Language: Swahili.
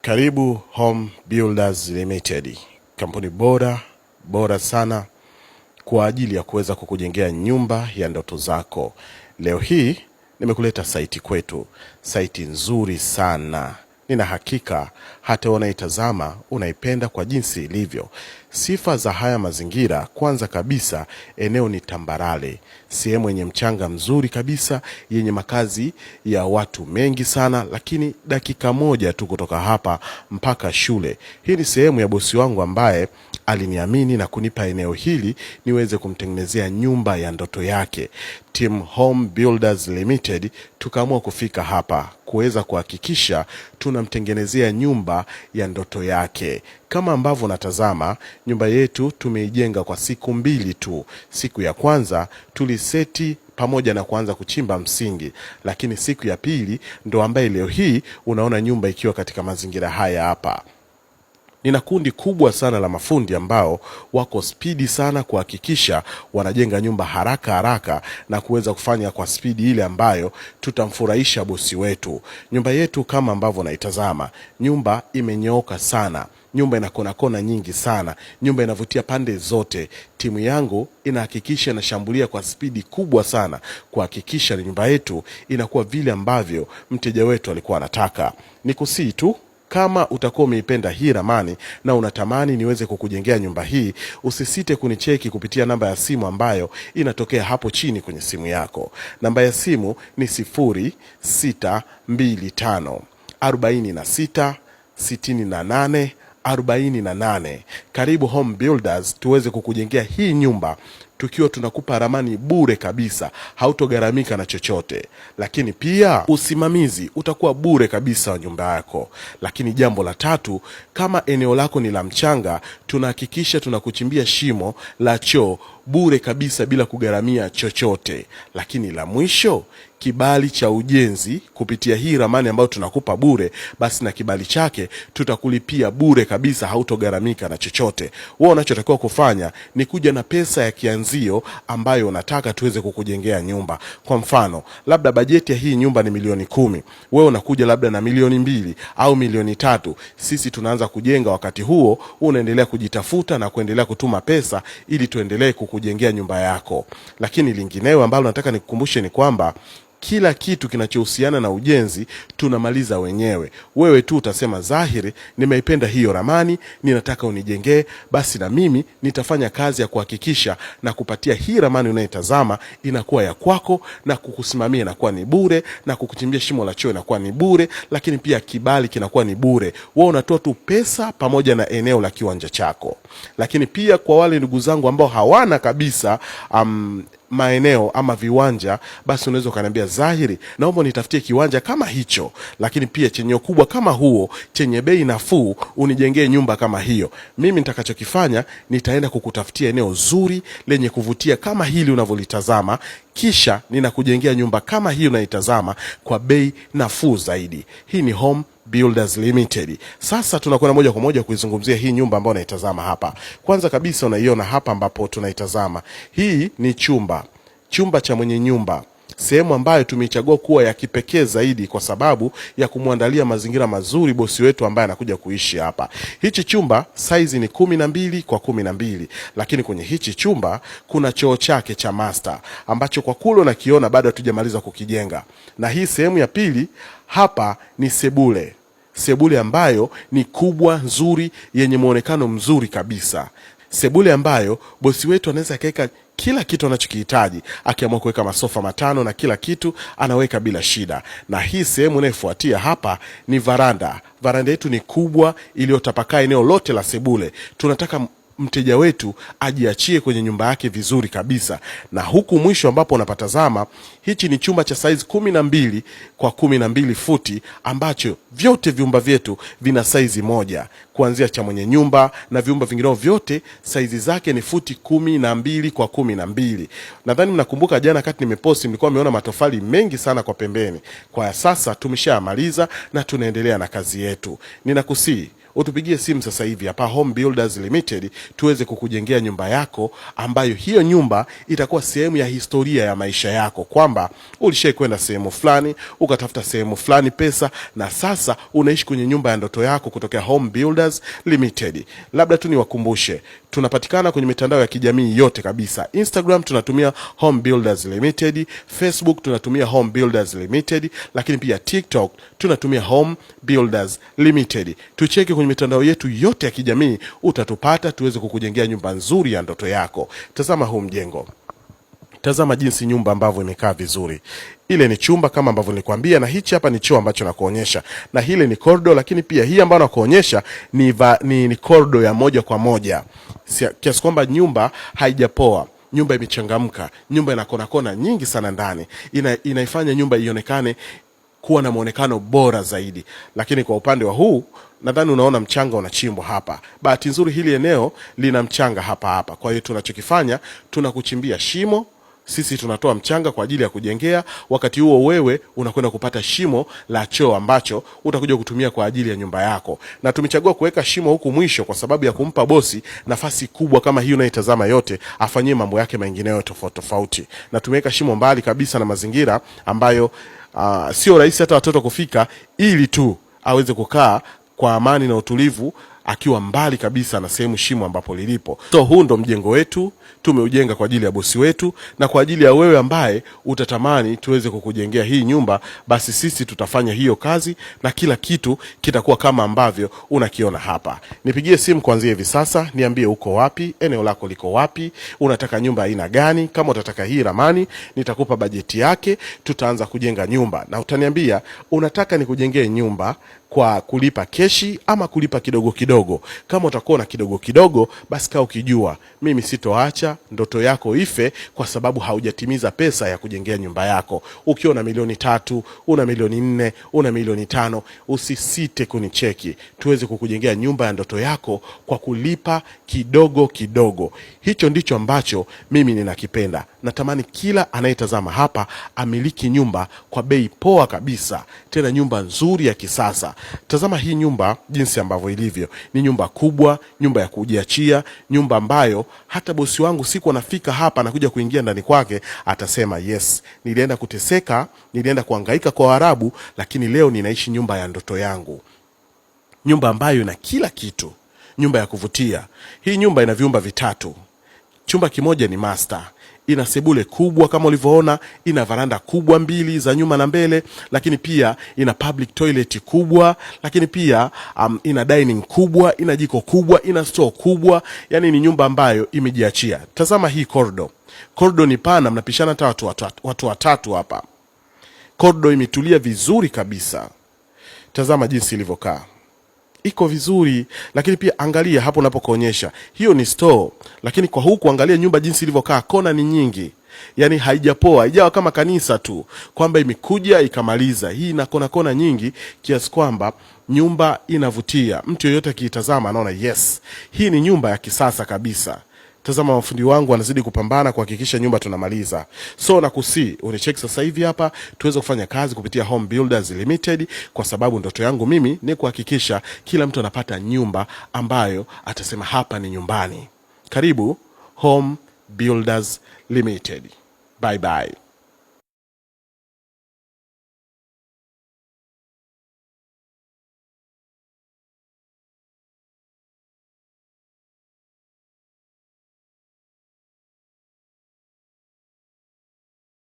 Karibu Home Builders Limited, kampuni bora sana kwa ajili ya kuweza kukujengea nyumba ya ndoto zako. Leo hii nimekuleta saiti kwetu, saiti nzuri sana. Nina hakika hata unaitazama unaipenda kwa jinsi ilivyo. Sifa za haya mazingira, kwanza kabisa eneo ni tambarale, sehemu yenye mchanga mzuri kabisa, yenye makazi ya watu mengi sana, lakini dakika moja tu kutoka hapa mpaka shule. Hii ni sehemu ya bosi wangu ambaye aliniamini na kunipa eneo hili niweze kumtengenezea nyumba ya ndoto yake. Team Home Builders Limited tukaamua kufika hapa kuweza kuhakikisha tunamtengenezea nyumba ya ndoto yake. Kama ambavyo natazama, nyumba yetu tumeijenga kwa siku 2 tu. Siku ya kwanza tuliseti pamoja na kuanza kuchimba msingi, lakini siku ya pili ndo ambaye leo hii unaona nyumba ikiwa katika mazingira haya hapa. Nina kundi kubwa sana la mafundi ambao wako spidi sana kuhakikisha wanajenga nyumba haraka na kuweza kufanya kwa spidi ile ambayo tutamfurahisha bosi wetu. Nyumba yetu kama ambavyo naitazama, nyumba imenyooka sana. Nyumba ina kona nyingi sana. Nyumba inavutia pande zote. Timu yangu inahakikisha inashambulia kwa spidi kubwa sana kuhakikisha nyumba yetu inakuwa vile ambavyo mteja wetu alikuwa anataka. Nikusii tu, kama utakuwa umeipenda hii ramani na unatamani niweze kukujengea nyumba hii, usisite kunicheki kupitia namba ya simu ambayo inatokea hapo chini kwenye simu yako. Namba ya simu ni 0625 46 68 48. Karibu Home Builders tuweze kukujengea hii nyumba tukiwa tunakupa ramani bure kabisa, hautogharamika na chochote. Lakini pia usimamizi utakuwa bure kabisa wa nyumba yako. Lakini jambo la tatu, kama eneo lako ni la mchanga, tunahakikisha tunakuchimbia shimo la choo bure kabisa bila kugharamia chochote. Lakini la mwisho, kibali cha ujenzi kupitia hii ramani ambayo tunakupa bure, basi na kibali chake tutakulipia bure kabisa, hautogharamika na chochote. Wewe unachotakiwa kufanya ni kuja na pesa ya kianzio ambayo unataka tuweze kukujengea nyumba. Kwa mfano, labda bajeti ya hii nyumba ni milioni 10. Wewe unakuja labda na milioni 2 au milioni 3. Sisi tunaanza kujenga, wakati huo unaendelea kujitafuta na kuendelea kutuma pesa ili tuendelee kukujengea nyumba yako. Lakini lingineo ambalo nataka nikukumbushe ni kwamba kila kitu kinachohusiana na ujenzi tunamaliza wenyewe. Wewe tu utasema Zahiri, nimeipenda hiyo ramani, ninataka unijengee, basi na mimi nitafanya kazi ya kuhakikisha na kupatia hii ramani unayotazama inakuwa ya kwako, na kukusimamia inakuwa ni bure, na kukuchimbia shimo la choo inakuwa ni bure, lakini pia kibali kinakuwa ni bure. Wewe unatoa tu pesa pamoja na eneo la kiwanja chako. Lakini pia kwa wale ndugu zangu ambao hawana kabisa maeneo ama viwanja, basi unaweza kaniambia Zahiri, naomba nitafutie kiwanja kama hicho, lakini pia chenye ukubwa kama huo, chenye bei nafuu, unijengee nyumba kama hiyo. Mimi nitakachokifanya, nitaenda kukutafutia eneo zuri lenye kuvutia kama hili unavyolitazama, kisha ninakujengea nyumba kama hii unaitazama kwa bei nafuu zaidi. Hii ni Home Builders Limited. Sasa tunakwenda moja kwa moja kuizungumzia hii nyumba ambayo unaitazama hapa. Kwanza kabisa unaiona hapa ambapo tunaitazama. Hii ni chumba cha mwenye nyumba. Sehemu ambayo tumeichagua kuwa ya kipekee zaidi kwa sababu ya kumwandalia mazingira mazuri bosi wetu ambaye anakuja kuishi hapa. Hichi chumba size ni 12 kwa 12, lakini kwenye hichi chumba kuna choo chake cha master ambacho kwa kule unakiona bado hatujamaliza kukijenga. Na hii sehemu ya pili hapa ni sebule ambayo ni kubwa, nzuri, yenye muonekano mzuri kabisa. Sebule ambayo bosi wetu anaweza kaeka kila kitu anachokihitaji. Akiamua kuweka masofa 5 na kila kitu anaweka bila shida. Na hii sehemu inayofuatia hapa ni varanda. Varanda yetu ni kubwa iliyotapakaa eneo lote la sebule. Tunataka mteja wetu ajiachie kwenye nyumba yake vizuri kabisa. Na huku mwisho ambapo unapatazama, hichi ni chumba cha size 12 kwa 12 futi ambacho vyote vyumba vyetu vina size moja, kuanzia cha mwenye nyumba na vyumba vingine vyote size zake ni futi 12 kwa 12. Nadhani mnakumbuka jana kati nimeposti mlikuwa mmeona matofali mengi sana kwa pembeni. Kwa sasa tumeshamaliza na tunaendelea na kazi yetu. Ninakusii utupigie simu sasa hivi hapa Home Builders Limited tuweze kukujengea nyumba yako, ambayo hiyo nyumba itakuwa sehemu ya historia ya maisha yako, kwamba ulishai kwenda sehemu fulani ukatafuta sehemu fulani pesa, na sasa unaishi kwenye nyumba ya ndoto yako kutokea Home Builders Limited. Labda tu niwakumbushe, tunapatikana kwenye mitandao ya kijamii yote kabisa. Instagram tunatumia Home Builders Limited, Facebook tunatumia Home Builders Limited, lakini pia TikTok tunatumia Home Builders Limited. Tucheke kwenye mitandao yetu yote ya kijamii, utatupata tuweze kukujengea nyumba nzuri ya ndoto yako. Tazama huu mjengo. Tazama jinsi nyumba ambavyo imekaa vizuri. Ile ni chumba kama ambavyo nilikwambia, na hichi hapa ni choo ambacho nakuonyesha, na hile ni corridor, lakini pia hii ambayo nakuonyesha ni corridor ya moja kwa moja, kiasi kwamba nyumba haijapoa. Nyumba imechangamka, nyumba ina kona nyingi sana ndani, inaifanya nyumba ionekane kuwa na muonekano bora zaidi. Lakini kwa upande wa huu, nadhani unaona mchanga unachimbwa hapa. Bahati nzuri hili eneo lina mchanga hapa. Kwa hiyo tunachokifanya, tunakuchimbia shimo, sisi tunatoa mchanga kwa ajili ya kujengea, wakati huo wewe unakwenda kupata shimo la choo ambacho utakuja kutumia kwa ajili ya nyumba yako. Na tumechagua kuweka shimo huku mwisho kwa sababu ya kumpa bosi nafasi kubwa kama hii unaitazama yote, afanyie mambo yake mengineyo tofauti. Na tumeweka shimo mbali kabisa na mazingira ambayo sio rahisi hata watoto kufika, ili tu aweze kukaa kwa amani na utulivu akiwa mbali kabisa na sehemu shimo ambapo lilipo. So huu ndo mjengo wetu, tumeujenga kwa ajili ya bosi wetu na kwa ajili ya wewe ambaye utatamani tuweze kukujengea hii nyumba. Basi sisi tutafanya hiyo kazi na kila kitu kitakuwa kama ambavyo unakiona hapa. Nipigie simu kuanzia hivi sasa, niambie uko wapi, eneo lako liko wapi, unataka nyumba aina gani. Kama utataka hii ramani, nitakupa bajeti yake, tutaanza kujenga nyumba, na utaniambia unataka nikujengee nyumba kwa kulipa keshi ama kulipa kidogo kidogo. Kama utakuwa na kidogo kidogo, basi kaa ukijua mimi sitoacha ndoto yako ife kwa sababu haujatimiza pesa ya kujengea nyumba yako. Ukiwa na milioni 3, una milioni 4, una milioni 5, usisite kunicheki tuweze kukujengea nyumba ya ndoto yako kwa kulipa kidogo kidogo. Hicho ndicho ambacho mimi ninakipenda. Natamani kila anayetazama hapa amiliki nyumba kwa bei poa kabisa, tena nyumba nzuri ya kisasa. Tazama hii nyumba jinsi ambavyo ilivyo. Ni nyumba kubwa, nyumba ya kujiachia, nyumba ambayo hata bosi wangu siku anafika hapa na kuja kuingia ndani kwake atasema yes, nilienda kuteseka, nilienda kuhangaika kwa Waarabu, lakini leo ninaishi nyumba ya ndoto yangu. Nyumba ambayo ina kila kitu, nyumba ya kuvutia. Hii nyumba ina vyumba vitatu. Chumba kimoja ni master, ina sebule kubwa kama ulivyoona, ina varanda kubwa 2 za nyuma na mbele, lakini pia ina public toilet kubwa, lakini pia ina dining kubwa, ina jiko kubwa, ina store kubwa. Yani ni nyumba ambayo imejiachia. Tazama hii corridor. Corridor ni pana, mnapishana hata watu watatu hapa. Corridor imetulia vizuri kabisa. Tazama jinsi ilivyokaa. Iko vizuri, lakini pia angalia hapo unapokuonyesha. Hiyo ni store, lakini kwa huku angalia nyumba jinsi ilivyokaa, kona ni nyingi. Yani haijapoa, haijawa kama kanisa tu kwamba imekuja ikamaliza. Hii ina kona nyingi kiasi kwamba nyumba inavutia. Mtu yeyote akitazama anaona yes, hii ni nyumba ya kisasa kabisa. Tazama mafundi wangu wanazidi kupambana kuhakikisha nyumba tunamaliza. So nakusi unicheck sasa hivi hapa tuweze kufanya kazi kupitia Home Builders Limited, kwa sababu ndoto yangu mimi ni kuhakikisha kila mtu anapata nyumba ambayo atasema hapa ni nyumbani. Karibu Home Builders Limited. Bye bye.